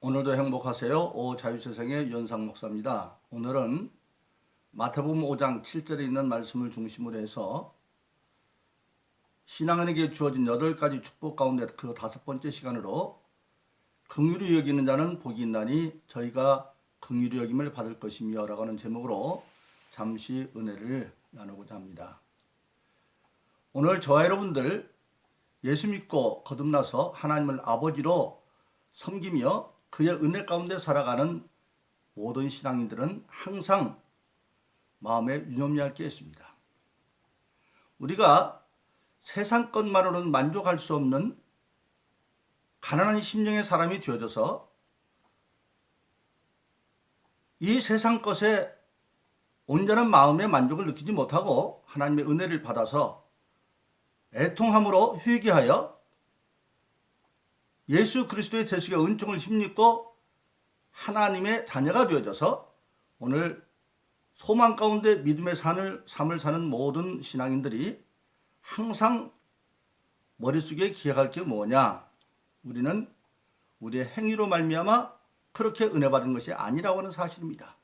오늘도 행복하세요. 자유세상의 연상 목사입니다. 오늘은 마태복음 5장 7절에 있는 말씀을 중심으로 해서 신앙인에게 주어진 8가지 축복 가운데 그 5번째 시간으로 긍휼히 여기는 자는 복이 있나니 저희가 긍휼히 여김을 받을 것이며 라고 하는 제목으로 잠시 은혜를 나누고자 합니다. 오늘 저와 여러분들 예수 믿고 거듭나서 하나님을 아버지로 섬기며 그의 은혜 가운데 살아가는 모든 신앙인들은 항상 마음에 유념해야 게 있습니다. 우리가 세상 것만으로는 만족할 수 없는 가난한 심령의 사람이 되어져서 이 세상 것에 온전한 마음의 만족을 느끼지 못하고 하나님의 은혜를 받아서 애통함으로 회개하여 예수 그리스도의 대속의 은총을 힘입고 하나님의 자녀가 되어져서 오늘 소망 가운데 믿음의 삶을 사는 모든 신앙인들이 항상 머릿속에 기억할 게 뭐냐? 우리는 우리의 행위로 말미암아 그렇게 은혜 받은 것이 아니라고 하는 사실입니다.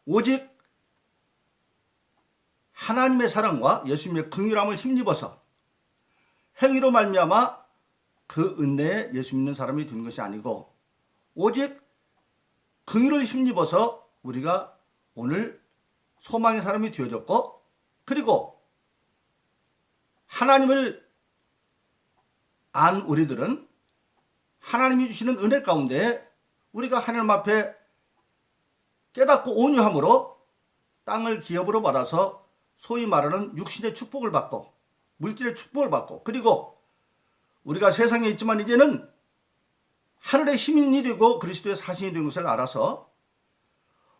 오직 하나님의 사랑과 예수님의 긍휼함을 힘입어서 행위로 말미암아 그 은혜에 예수 믿는 사람이 된 것이 아니고 오직 긍휼을 힘입어서 우리가 오늘 소망의 사람이 되어졌고 그리고 하나님을 안 우리들은 하나님이 주시는 은혜 가운데 우리가 하나님 앞에 깨닫고 온유함으로 땅을 기업으로 받아서 소위 말하는 육신의 축복을 받고 물질의 축복을 받고 그리고 우리가 세상에 있지만 이제는 하늘의 시민이 되고 그리스도의 사신이 된 것을 알아서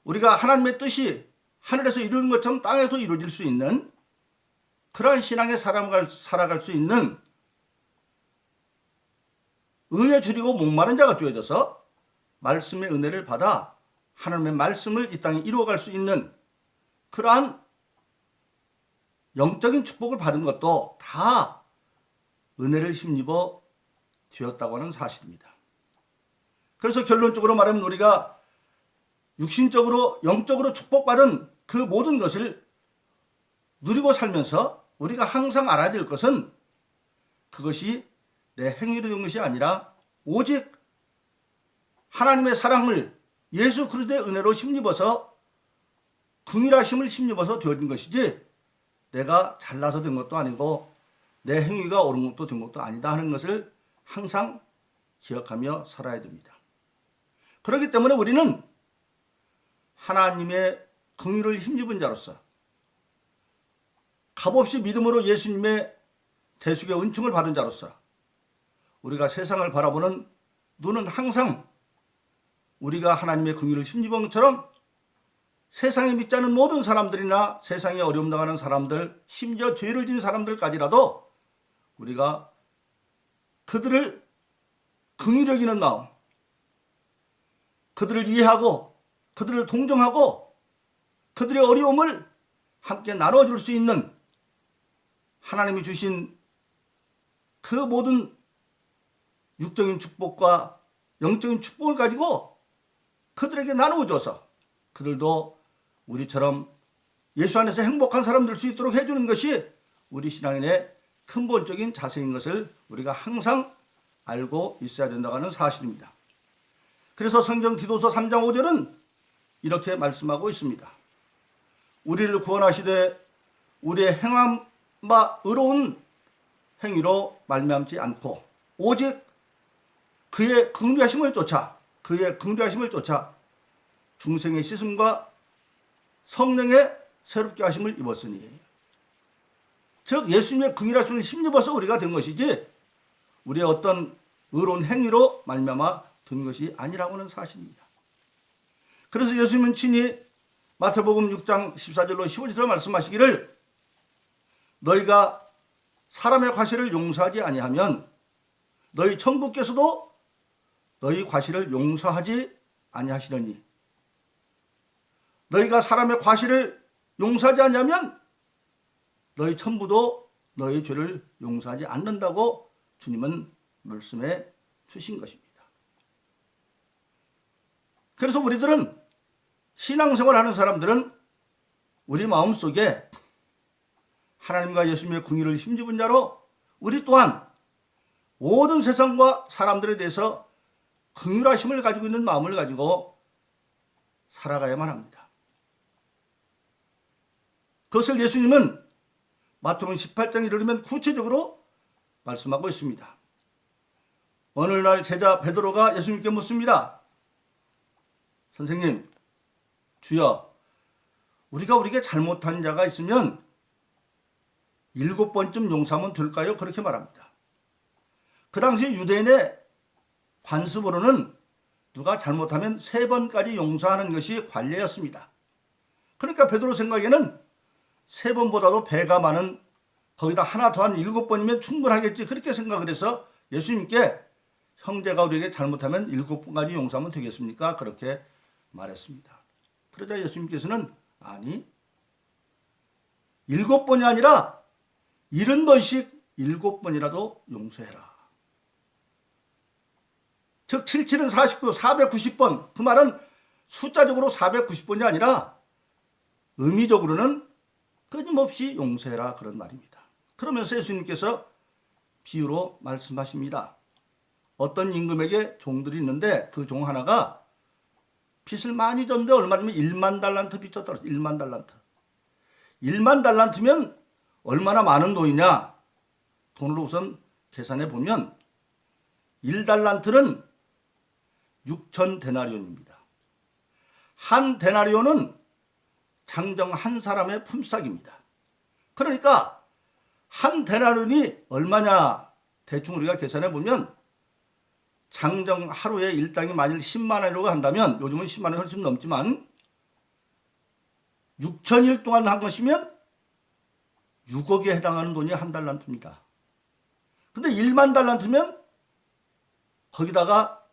우리가 하나님의 뜻이 하늘에서 이루어진 것처럼 땅에서 이루어질 수 있는 그러한 신앙의 살아갈 수 있는 의에 줄이고 목마른 자가 되어져서 말씀의 은혜를 받아 하나님의 말씀을 이 땅에 이루어갈 수 있는 그러한 영적인 축복을 받은 것도 다 은혜를 힘입어 되었다고 하는 사실입니다. 그래서 결론적으로 말하면 우리가 육신적으로 영적으로 축복받은 그 모든 것을 누리고 살면서 우리가 항상 알아야 될 것은 그것이 내 행위로 된 것이 아니라 오직 하나님의 사랑을 예수 그리스도의 은혜로 힘입어서 긍휼하심을 힘입어서 되어진 것이지 내가 잘나서 된 것도 아니고 내 행위가 옳은 것도 된 것도 아니다 하는 것을 항상 기억하며 살아야 됩니다. 그렇기 때문에 우리는 하나님의 긍휼을 힘입은 자로서 값없이 믿음으로 예수님의 대속의 은총을 받은 자로서 우리가 세상을 바라보는 눈은 항상 우리가 하나님의 긍휼을 힘입은 것처럼 세상에 믿지 않는 모든 사람들이나 세상에 어려움 당하는 사람들, 심지어 죄를 지은 사람들까지라도 우리가 그들을 긍휼히 여기는 마음, 그들을 이해하고 그들을 동정하고 그들의 어려움을 함께 나눠줄 수 있는 하나님이 주신 그 모든 육적인 축복과 영적인 축복을 가지고 그들에게 나누어줘서 그들도 우리처럼 예수 안에서 행복한 사람 될 수 있도록 해주는 것이 우리 신앙인의 근본적인 자세인 것을 우리가 항상 알고 있어야 된다고 하는 사실입니다. 그래서 성경 디도서 3장 5절은 이렇게 말씀하고 있습니다. 우리를 구원하시되 우리의 행함 바 의로운 행위로 말미암지 않고 오직 그의 긍휼하심을 쫓아 중생의 씻음과 성령의 새롭게 하심을 입었으니 즉 예수님의 긍휼하심을 힘입어서 우리가 된 것이지 우리의 어떤 의로운 행위로 말미암아 된 것이 아니라고 하는 사실입니다. 그래서 예수님은 친히 마태복음 6장 14절로 15절로 말씀하시기를 너희가 사람의 과실을 용서하지 아니하면 너희 천부께서도 너희 과실을 용서하지 아니하시려니 너희가 사람의 과실을 용서하지 않냐면 너희 천부도 너희 죄를 용서하지 않는다고 주님은 말씀해 주신 것입니다. 그래서 우리들은 신앙생활 하는 사람들은 우리 마음속에 하나님과 예수님의 긍휼을 힘입은 자로 우리 또한 모든 세상과 사람들에 대해서 긍휼하심을 가지고 있는 마음을 가지고 살아가야만 합니다. 그것을 예수님은 마태복음 18장에 이르면 구체적으로 말씀하고 있습니다. 어느 날 제자 베드로가 예수님께 묻습니다. 선생님, 주여, 우리에게 잘못한 자가 있으면 7번쯤 용서하면 될까요? 그렇게 말합니다. 그 당시 유대인의 관습으로는 누가 잘못하면 3번까지 용서하는 것이 관례였습니다. 그러니까 베드로 생각에는 3번보다도 배가 많은 거기다 하나 더한 7번이면 충분하겠지 그렇게 생각을 해서 예수님께 형제가 우리에게 잘못하면 7번까지 용서하면 되겠습니까? 그렇게 말했습니다. 그러자 예수님께서는 아니 7번이 아니라 70번씩 7번이라도 용서해라. 즉 77은 49, 490번. 그 말은 숫자적으로 490번이 아니라 의미적으로는 끊임없이 용서해라 그런 말입니다. 그러면서 예수님께서 비유로 말씀하십니다. 어떤 임금에게 종들이 있는데 그 종 하나가 빚을 많이 졌는데 얼마냐면 1만 달란트 빚졌다. 1만 달란트. 1만 달란트면 얼마나 많은 돈이냐? 돈으로 우선 계산해 보면 1달란트는 6천 데나리온입니다. 한 데나리온은 장정 한 사람의 품삯입니다. 그러니까 한 데나리온이 얼마냐? 대충 우리가 계산해 보면 장정 하루에 일당이 만일 10만 원이라고 한다면 요즘은 10만 원이 훨씬 넘지만 6천일 동안 한 것이면 6억에 해당하는 돈이 한 달란트입니다. 근데 1만 달란트면 거기다가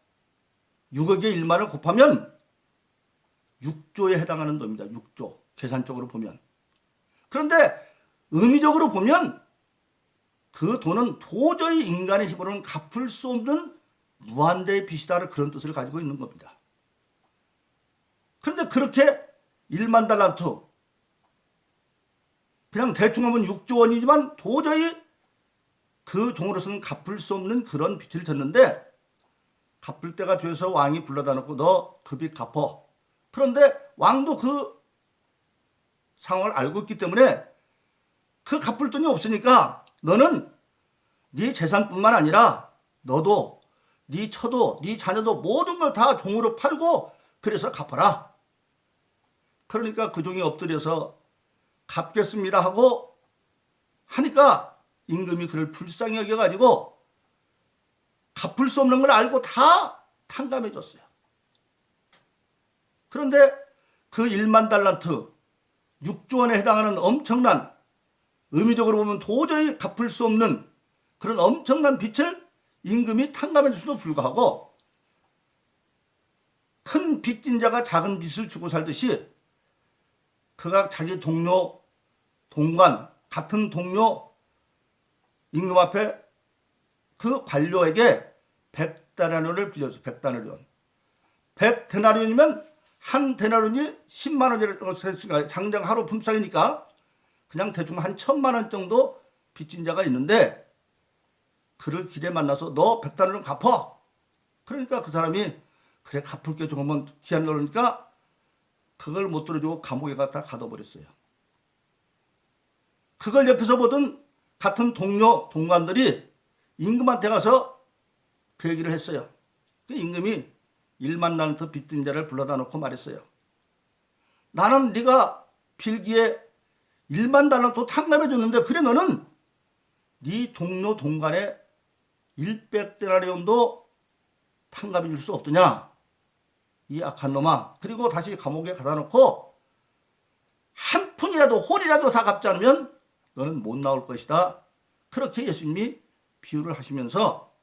6억에 1만을 곱하면 6조에 해당하는 돈입니다. 6조. 계산적으로 보면. 그런데 의미적으로 보면 그 돈은 도저히 인간의 힘으로는 갚을 수 없는 무한대의 빚이다. 그런 뜻을 가지고 있는 겁니다. 그런데 그렇게 1만 달란트 그냥 대충 하면 6조 원이지만 도저히 그 종으로서는 갚을 수 없는 그런 빚을 졌는데 갚을 때가 돼서 왕이 불러다 놓고 너 그 빚 갚어. 그런데 왕도 그 상황을 알고 있기 때문에 그 갚을 돈이 없으니까 너는 네 재산뿐만 아니라 너도 네 처도 네 자녀도 모든 걸 다 종으로 팔고 그래서 갚아라. 그러니까 그 종이 엎드려서 갚겠습니다 하고 하니까 임금이 그를 불쌍히 여겨가지고 갚을 수 없는 걸 알고 다 탕감해 줬어요. 그런데 그 1만 달란트 6조 원에 해당하는 엄청난 의미적으로 보면 도저히 갚을 수 없는 그런 엄청난 빚을 임금이 탕감해 줄 수도 불구하고 큰 빚진 자가 작은 빚을 주고 살듯이 그가 자기 동료, 동관, 같은 동료 임금 앞에 그 관료에게 100데나리온을 빌려줬어요. 100데나리온. 100데나리온이면 한 데나리온이 10만 원이라고 했으니까 장장 하루 품삯이니까 그냥 대충 한 1,000만 원 정도 빚진 자가 있는데 그를 길에 만나서 너 100데나리온 갚어. 그러니까 그 사람이 그래 갚을게 조금만 기한 그러니까 그걸 못 들어주고 감옥에 갖다 가둬버렸어요. 그걸 옆에서 보던 같은 동료, 동관들이 임금한테 가서 그 얘기를 했어요. 그 임금이 1만 달란트 빚진 자를 불러다 놓고 말했어요. 나는 네가 빌기에 1만 달란트 탕감해 줬는데 그래 너는 네 동료 동관에 100데나리온도 탕감해 줄 수 없더냐? 이 악한 놈아. 그리고 다시 감옥에 가다 놓고 한 푼이라도 홀이라도 다 갚지 않으면 너는 못 나올 것이다. 그렇게 예수님이 비유를 하시면서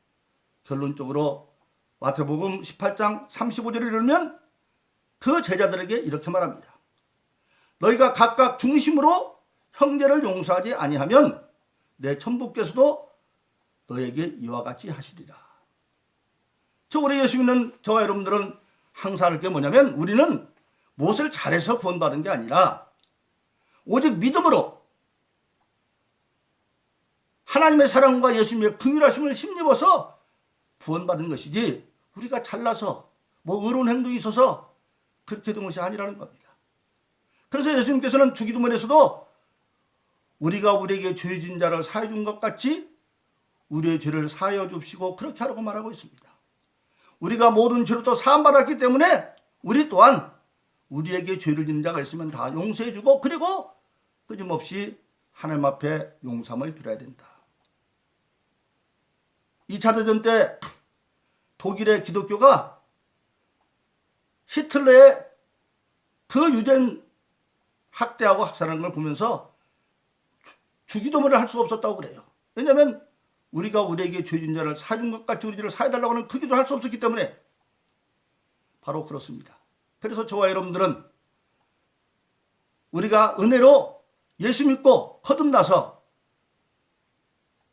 결론적으로 마태복음 18장 35절을 읽으면 그 제자들에게 이렇게 말합니다. 너희가 각각 중심으로 형제를 용서하지 아니하면 내 천부께서도 너에게 이와 같이 하시리라. 저 우리 예수 믿는 저와 여러분들은 항상 할 게 뭐냐면 우리는 무엇을 잘해서 구원받은 게 아니라 오직 믿음으로 하나님의 사랑과 예수님의 긍휼하심을 힘입어서 구원받은 것이지 우리가 잘나서 뭐 의로운 행동이 있어서 그렇게 된 것이 아니라는 겁니다. 그래서 예수님께서는 주기도문에서도 우리가 우리에게 죄 진 자를 사해 준 것 같이 우리의 죄를 사하여 줍시고 그렇게 하라고 말하고 있습니다. 우리가 모든 죄로부터 사함받았기 때문에 우리 또한 우리에게 죄를 짓는 자가 있으면 다 용서해 주고 그리고 끊임없이 하나님 앞에 용서함을 빌어야 된다. 2차 대전 때 독일의 기독교가 히틀러의 그 유대인 학대하고 학살하는 걸 보면서 주기도문을 할 수가 없었다고 그래요. 왜냐하면 우리가 우리에게 죄진 자를 사준 것 같이 우리 죄를 사해달라고 하는 그 기도를 할 수 없었기 때문에 바로 그렇습니다. 그래서 저와 여러분들은 우리가 은혜로 예수 믿고 거듭나서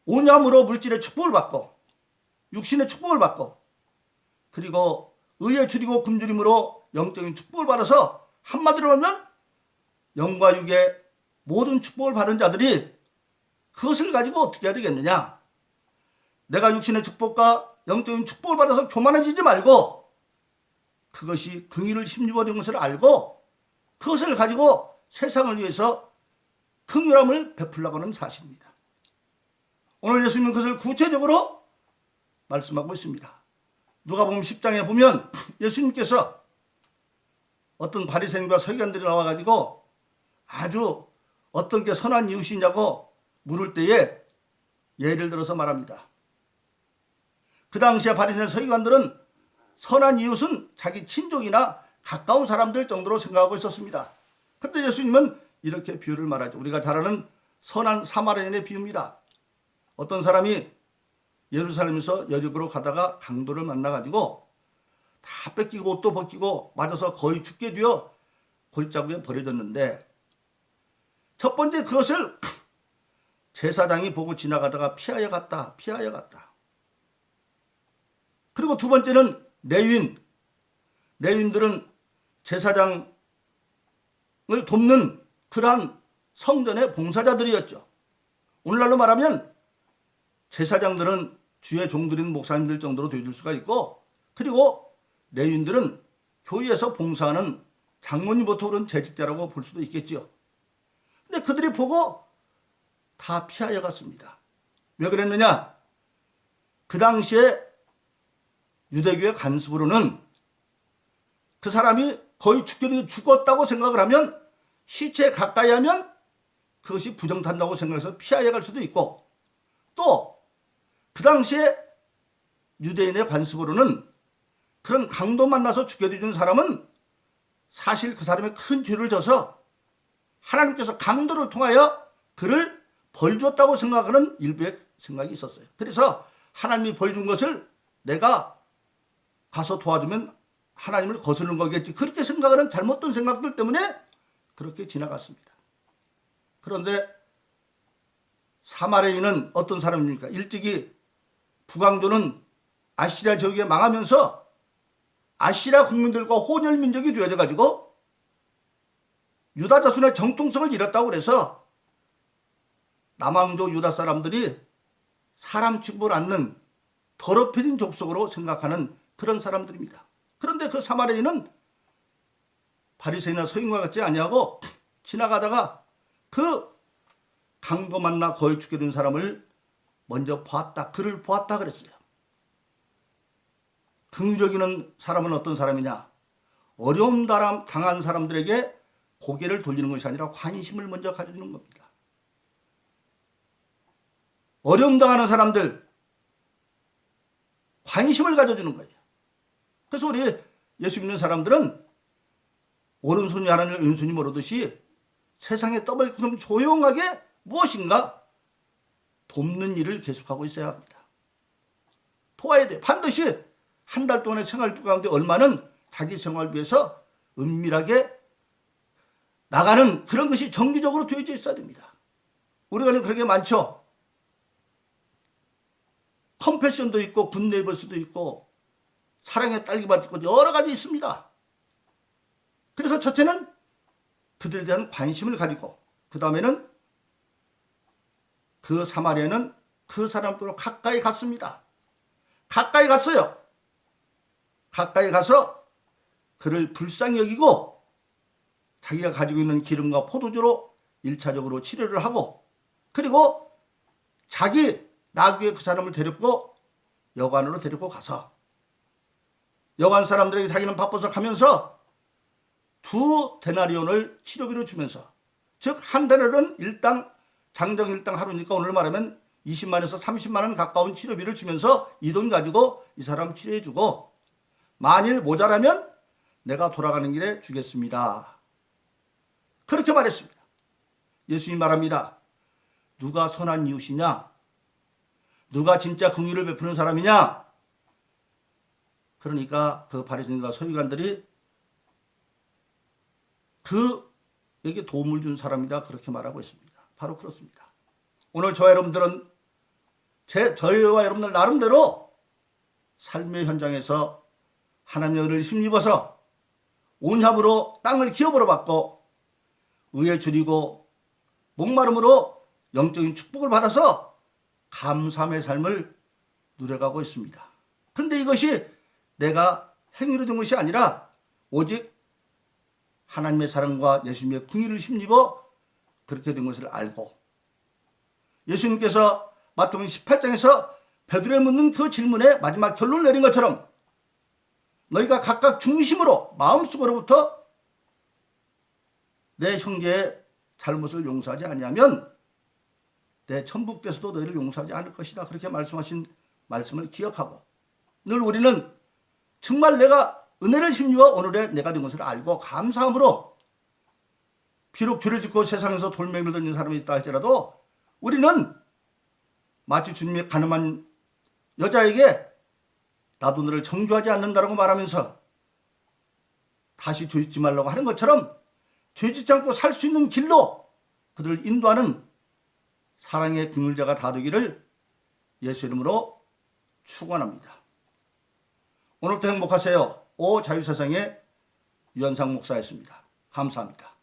오념으로 물질의 축복을 받고 육신의 축복을 받고 그리고 의에 줄이고 굶주림으로 영적인 축복을 받아서 한마디로 하면 영과 육의 모든 축복을 받은 자들이 그것을 가지고 어떻게 해야 되겠느냐? 내가 육신의 축복과 영적인 축복을 받아서 교만해지지 말고 그것이 긍휼을 힘입어 된 것을 알고 그것을 가지고 세상을 위해서 긍휼함을 베풀려고 하는 사실입니다. 오늘 예수님은 그것을 구체적으로 말씀하고 있습니다. 누가복음 10장에 보면 예수님께서 어떤 바리새인과 서기관들이 나와가지고 아주 어떤 게 선한 이웃이냐고 물을 때에 예를 들어서 말합니다. 그 당시에 바리새인 서기관들은 선한 이웃은 자기 친족이나 가까운 사람들 정도로 생각하고 있었습니다. 그런데 예수님은 이렇게 비유를 말하죠. 우리가 잘 아는 선한 사마리아인의 비유입니다. 어떤 사람이 예루살렘에서 여리고로 가다가 강도를 만나가지고 다 뺏기고 옷도 벗기고 맞아서 거의 죽게 되어 골짜기에 버려졌는데 첫 번째 그것을 제사장이 보고 지나가다가 피하여 갔다. 그리고 두 번째는 레위인들은 제사장을 돕는 그러한 성전의 봉사자들이었죠. 오늘날로 말하면 제사장들은 주의 종들인 목사님들 정도로 되어줄 수가 있고 그리고 레위인들은 교회에서 봉사하는 장로님부터 오른 재직자라고 볼 수도 있겠죠. 근데 그들이 보고 다 피하여 갔습니다. 왜 그랬느냐? 그 당시에 유대교의 관습으로는 그 사람이 거의 죽었다고 생각을 하면 시체에 가까이 하면 그것이 부정탄다고 생각해서 피하여 갈 수도 있고 또 그 당시에 유대인의 관습으로는 그런 강도 만나서 죽게 되는 사람은 사실 그 사람의 큰 죄를 져서 하나님께서 강도를 통하여 그를 벌 주었다고 생각하는 일부의 생각이 있었어요. 그래서 하나님이 벌 준 것을 내가 가서 도와주면 하나님을 거스르는 거겠지. 그렇게 생각하는 잘못된 생각들 때문에 그렇게 지나갔습니다. 그런데 사마리아인은 어떤 사람입니까? 일찍이 북왕조는 아시리아 제국에 망하면서 아시리아 국민들과 혼혈 민족이 되어져 가지고 유다 자손의 정통성을 잃었다고 그래서 남왕조 유다 사람들이 사람 취급을 않는 더럽혀진 족속으로 생각하는 그런 사람들입니다. 그런데 그 사마리아인은 바리새인이나 서기관과 같지 아니하고 지나가다가 그 강도 만나 거의 죽게 된 사람을 먼저 보았다. 그를 보았다 그랬어요. 긍휼히 여기는 사람은 어떤 사람이냐? 어려움 당한 사람들에게 고개를 돌리는 것이 아니라 관심을 먼저 가져주는 겁니다. 어려움 당하는 사람들 관심을 가져주는 거예요. 그래서 우리 예수 믿는 사람들은 오른손이 하나님을 왼손이 모르듯이 세상에 떠벌리고 조용하게 무엇인가 돕는 일을 계속하고 있어야 합니다. 도와야 돼요. 반드시 한 달 동안의 생활비 가운데 얼마는 자기 생활비에서 은밀하게 나가는 그런 것이 정기적으로 되어져 있어야 됩니다. 우리가 그런 게 많죠. 컴패션도 있고 굿네이버스도 있고 사랑의 딸기밭 있고 여러 가지 있습니다. 그래서 첫째는 그들에 대한 관심을 가지고 그 다음에는 그 사마리아는 그 사람들로 가까이 갔습니다. 가까이 갔어요. 가까이 가서 그를 불쌍히 여기고 자기가 가지고 있는 기름과 포도주로 1차적으로 치료를 하고 그리고 자기 나귀에 그 사람을 데리고 여관으로 데리고 가서 여관 사람들에게 자기는 바빠서 가면서 2데나리온을 치료비로 주면서 즉 한 데나리온은 일당 장정 일당 하루니까 오늘 말하면 20만에서 30만 원 가까운 치료비를 주면서 이 돈 가지고 이 사람 치료해주고 만일 모자라면 내가 돌아가는 길에 주겠습니다. 그렇게 말했습니다. 예수님 말합니다. 누가 선한 이웃이냐? 누가 진짜 긍휼을 베푸는 사람이냐? 그러니까 그 바리새인과 서기관들이 그에게 도움을 준 사람이다 그렇게 말하고 있습니다. 바로 그렇습니다. 오늘 저와 여러분들은 저희와 여러분들 나름대로 삶의 현장에서 하나님의 은혜를 힘입어서 온 힘으로 땅을 기업으로 받고 의에 줄이고 목마름으로 영적인 축복을 받아서 감사함의 삶을 누려가고 있습니다. 그런데 이것이 내가 행위로 된 것이 아니라 오직 하나님의 사랑과 예수님의 긍휼을 힘입어 그렇게 된 것을 알고 예수님께서 마태복음 18장에서 베드로에 묻는 그 질문에 마지막 결론을 내린 것처럼 너희가 각각 중심으로 마음속으로부터 내 형제의 잘못을 용서하지 아니하면 내 천부께서도 너희를 용서하지 않을 것이다. 그렇게 말씀하신 말씀을 기억하고 늘 우리는 정말 내가 은혜를 힘입어 오늘의 내가 된 것을 알고 감사함으로 비록 죄를 짓고 세상에서 돌멩이를 던진 사람이 있다 할지라도 우리는 마치 주님의 가늠한 여자에게 나도 너를 정죄하지 않는다라고 말하면서 다시 죄 짓지 말라고 하는 것처럼 죄 짓지 않고 살 수 있는 길로 그들을 인도하는 사랑의 긍휼자가 다 되기를 예수 이름으로 축원합니다. 오늘도 행복하세요. 오 자유세상의 유현상 목사였습니다. 감사합니다.